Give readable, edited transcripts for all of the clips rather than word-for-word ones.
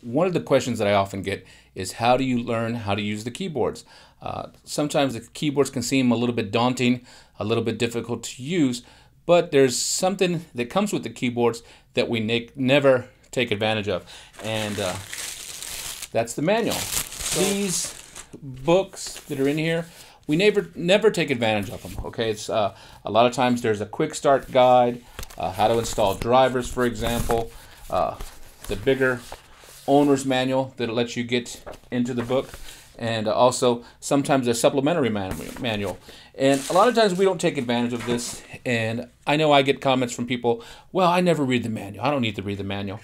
one of the questions that I often get is, how do you learn how to use the keyboards? Sometimes the keyboards can seem a little bit daunting, a little bit difficult to use, but there's something that comes with the keyboards that we never take advantage of, and that's the manual. These books that are in here, we never take advantage of them. Okay, it's a lot of times there's a quick start guide, how to install drivers, for example, the bigger owner's manual that lets you get into the book, and also sometimes a supplementary manual. And a lot of times we don't take advantage of this, and I know I get comments from people, well, I never read the manual, I don't need to read the manual.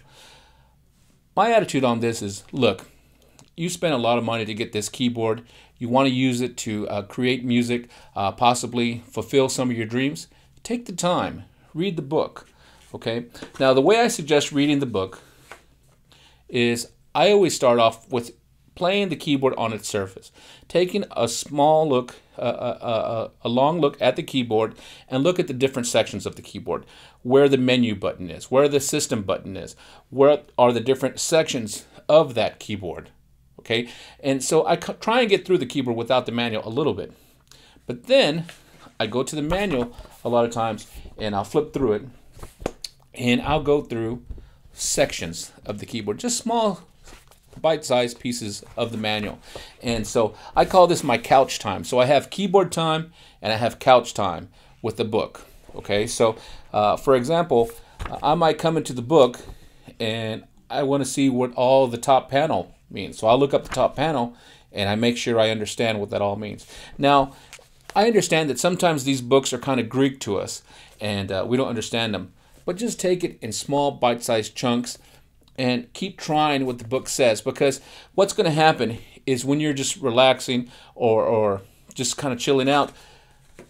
My attitude on this is, look, you spent a lot of money to get this keyboard. You want to use it to create music, possibly fulfill some of your dreams. Take the time, read the book. Okay. Now, the way I suggest reading the book is I always start off with playing the keyboard on its surface, taking a small look, a long look at the keyboard, and look at the different sections of the keyboard, where the menu button is, where the system button is, where are the different sections of that keyboard. Okay, and so I try and get through the keyboard without the manual a little bit, but then I go to the manual a lot of times and I'll flip through it and I'll go through sections of the keyboard, just small bite-sized pieces of the manual. And so I call this my couch time. So I have keyboard time and I have couch time with the book. Okay, so for example, I might come into the book and I want to see what all the top panel means. So I'll look up the top panel and I make sure I understand what that all means. Now, I understand that sometimes these books are kind of Greek to us and we don't understand them, but just take it in small bite-sized chunks and keep trying what the book says, because what's going to happen is when you're just relaxing or just kind of chilling out,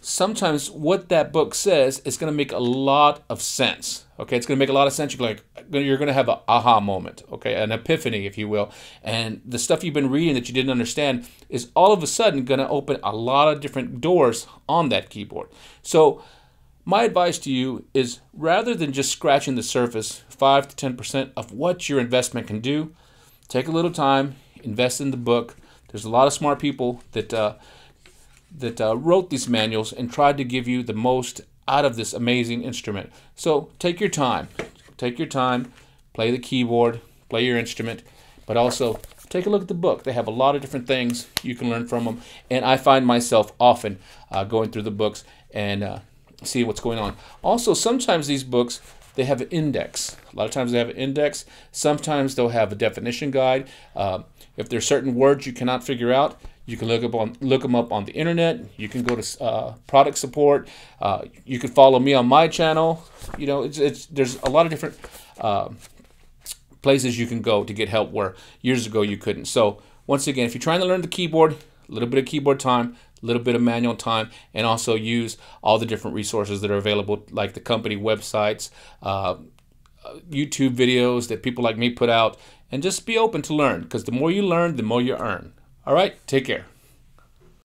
sometimes what that book says is going to make a lot of sense. Okay, it's going to make a lot of sense. You're going to have an aha moment, okay, an epiphany, if you will. And the stuff you've been reading that you didn't understand is all of a sudden going to open a lot of different doors on that keyboard. So my advice to you is, rather than just scratching the surface, 5 to 10% of what your investment can do, take a little time, invest in the book. There's a lot of smart people that wrote these manuals and tried to give you the most out of this amazing instrument. So take your time, play the keyboard, play your instrument, but also take a look at the book. They have a lot of different things you can learn from them, and I find myself often going through the books and see what's going on. Also, sometimes these books, they have an index. A lot of times they have an index. Sometimes they'll have a definition guide. If there's certain words you cannot figure out, you can look them up on the internet. You can go to product support. You can follow me on my channel. You know, there's a lot of different places you can go to get help where years ago you couldn't. So once again, if you're trying to learn the keyboard, a little bit of keyboard time, a little bit of manual time, and also use all the different resources that are available, like the company websites, YouTube videos that people like me put out, and just be open to learn, because the more you learn, the more you earn. All right, take care.